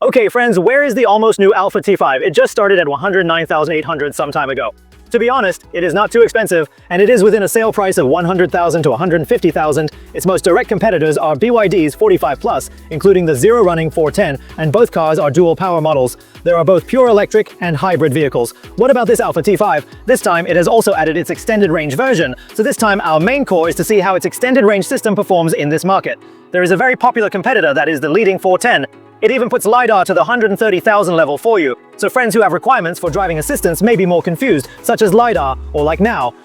Okay friends, where is the almost new Alphard T5? It just started at 109,800 some time ago. To be honest, it is not too expensive, and it is within a sale price of 100,000 to 150,000. Its most direct competitors are BYD's 45 Plus, including the zero running 410, and both cars are dual power models. There are both pure electric and hybrid vehicles. What about this Alphard T5? This time it has also added its extended range version, so this time our main core is to see how its extended range system performs in this market. There is a very popular competitor that is the leading 410. It even puts LiDAR to the 130,000 level for you, so friends who have requirements for driving assistance may be more confused, such as LiDAR or like now.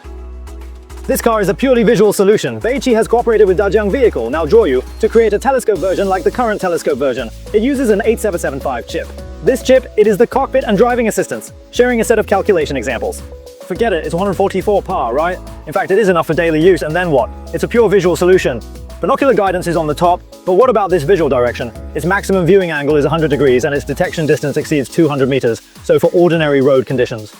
This car is a purely visual solution. Beiqi has cooperated with Dajiang Vehicle, now Joyu, to create a telescope version like the current telescope version. It uses an 8775 chip. This chip, it is the cockpit and driving assistance, sharing a set of calculation examples. Forget it, it's 144 par, right? In fact, it is enough for daily use, and then what? It's a pure visual solution. Binocular guidance is on the top, but what about this visual direction? Its maximum viewing angle is 100 degrees and its detection distance exceeds 200 meters, so for ordinary road conditions.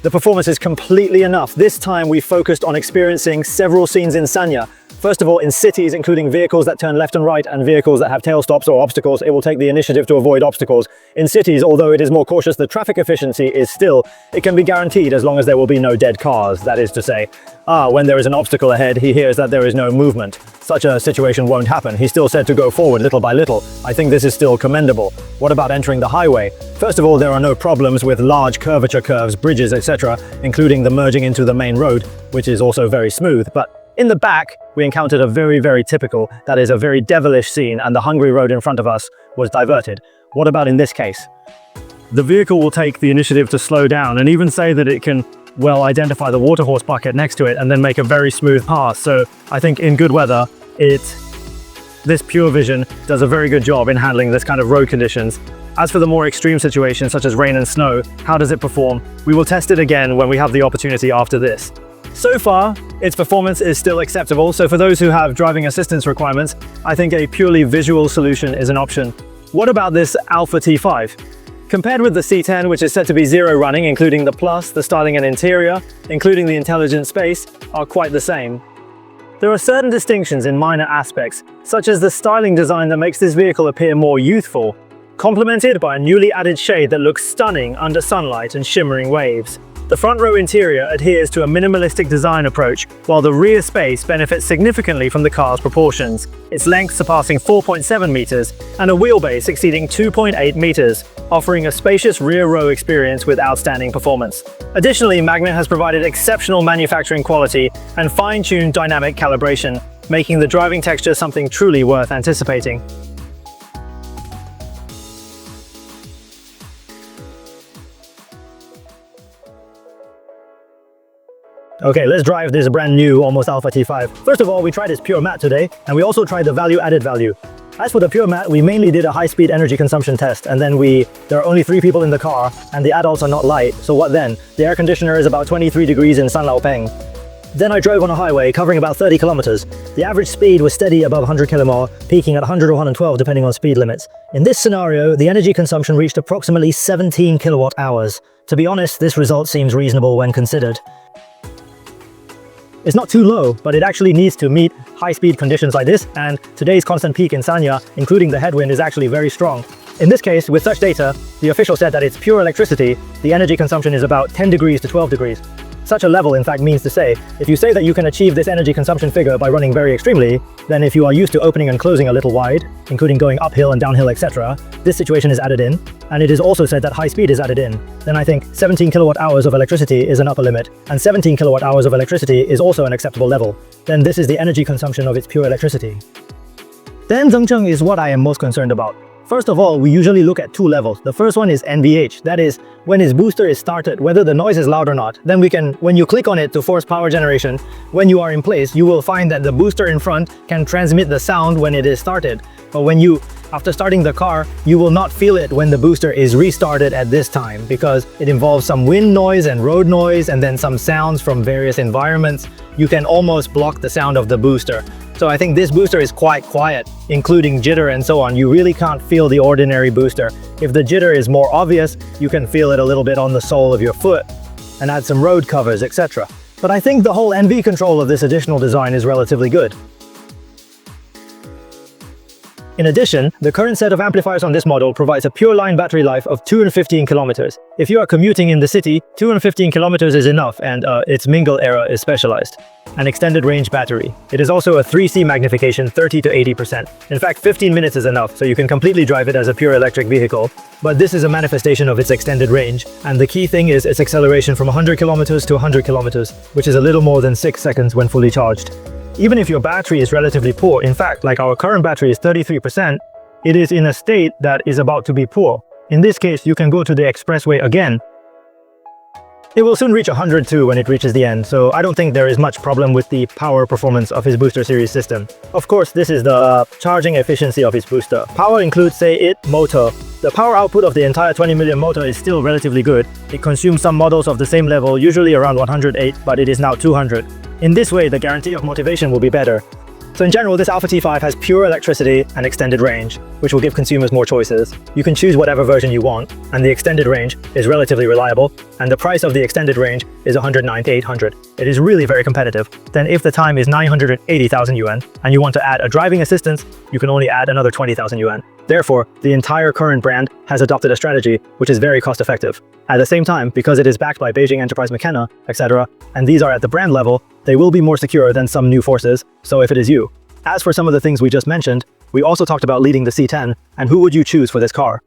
The performance is completely enough. This time we focused on experiencing several scenes in Sanya. First of all, in cities, including vehicles that turn left and right and vehicles that have tail stops or obstacles, it will take the initiative to avoid obstacles. In cities, although it is more cautious, the traffic efficiency is still, it can be guaranteed as long as there will be no dead cars, that is to say. When there is an obstacle ahead, he hears that there is no movement. Such a situation won't happen. He still said to go forward little by little. I think this is still commendable. What about entering the highway? First of all, there are no problems with large curvature curves, bridges, etc., including the merging into the main road, which is also very smooth. But in the back, we encountered a very typical, that is a very devilish scene, and the hungry road in front of us was diverted. What about in this case? The vehicle will take the initiative to slow down and even say that it can, well, identify the water horse bucket next to it and then make a very smooth pass. So I think in good weather, this pure vision does a very good job in handling this kind of road conditions. As for the more extreme situations such as rain and snow, how does it perform? We will test it again when we have the opportunity after this. So far, its performance is still acceptable, so for those who have driving assistance requirements, I think a purely visual solution is an option. What about this Alphard T5? Compared with the C10, which is said to be zero running, including the Plus, the styling and interior, including the intelligent space, are quite the same. There are certain distinctions in minor aspects, such as the styling design that makes this vehicle appear more youthful, complemented by a newly added shade that looks stunning under sunlight and shimmering waves. The front row interior adheres to a minimalistic design approach, while the rear space benefits significantly from the car's proportions, its length surpassing 4.7 meters and a wheelbase exceeding 2.8 meters, offering a spacious rear row experience with outstanding performance. Additionally, Magna has provided exceptional manufacturing quality and fine-tuned dynamic calibration, making the driving texture something truly worth anticipating. Okay, let's drive this brand new almost Alphard T5. First of all, we tried its pure matte today, and we also tried the value-added value. As for the pure matte, we mainly did a high-speed energy consumption test, and then there are only 3 people in the car, and the adults are not light, so what then? The air conditioner is about 23 degrees in Sanlaopeng. Then I drove on a highway, covering about 30 kilometers. The average speed was steady above 100 km, peaking at 100 or 112 depending on speed limits. In this scenario, the energy consumption reached approximately 17 kilowatt hours. To be honest, this result seems reasonable when considered. It's not too low, but it actually needs to meet high-speed conditions like this, and today's constant peak in Sanya, including the headwind, is actually very strong. In this case, with such data, the official said that it's pure electricity, the energy consumption is about 10 degrees to 12 degrees. Such a level, in fact, means to say, if you say that you can achieve this energy consumption figure by running very extremely, then if you are used to opening and closing a little wide, including going uphill and downhill, etc., this situation is added in, and it is also said that high speed is added in, then I think 17 kilowatt hours of electricity is an upper limit, and 17 kilowatt hours of electricity is also an acceptable level. Then this is the energy consumption of its pure electricity. Then Zhengzheng is what I am most concerned about. First of all, we usually look at 2 levels. The first one is NVH, that is, when its booster is started, whether the noise is loud or not. Then when you click on it to force power generation, when you are in place, you will find that the booster in front can transmit the sound when it is started. But after starting the car, you will not feel it when the booster is restarted at this time, because it involves some wind noise and road noise and then some sounds from various environments. You can almost block the sound of the booster. So I think this booster is quite quiet, including jitter and so on. You really can't feel the ordinary booster. If the jitter is more obvious, you can feel it a little bit on the sole of your foot and add some road covers, etc. But I think the whole NV control of this additional design is relatively good. In addition, the current set of amplifiers on this model provides a pure line battery life of 215 kilometers. If you are commuting in the city, 215 kilometers is enough, and its mingle era is specialized. An extended range battery. It is also a 3C magnification 30 to 80%. In fact, 15 minutes is enough, so you can completely drive it as a pure electric vehicle. But this is a manifestation of its extended range, and the key thing is its acceleration from 100 kilometers to 100 kilometers, which is a little more than 6 seconds when fully charged. Even if your battery is relatively poor, in fact, like our current battery is 33%, it is in a state that is about to be poor. In this case, you can go to the expressway again. It will soon reach 100 too when it reaches the end, so I don't think there is much problem with the power performance of his booster series system. Of course, this is the charging efficiency of his booster. Power includes, say, motor. The power output of the entire 20 million motor is still relatively good. It consumes some models of the same level, usually around 108, but it is now 200. In this way, the guarantee of motivation will be better. So in general, this Alphard T5 has pure electricity and extended range, which will give consumers more choices. You can choose whatever version you want, and the extended range is relatively reliable, and the price of the extended range is 109 to 800. It is really very competitive. Then if the time is 980,000 yuan, and you want to add a driving assistance, you can only add another 20,000 yuan. Therefore, the entire current brand has adopted a strategy which is very cost-effective. At the same time, because it is backed by Beijing Enterprise McKenna, etc., and these are at the brand level, they will be more secure than some new forces, so if it is you. As for some of the things we just mentioned, we also talked about leading the C10, and who would you choose for this car?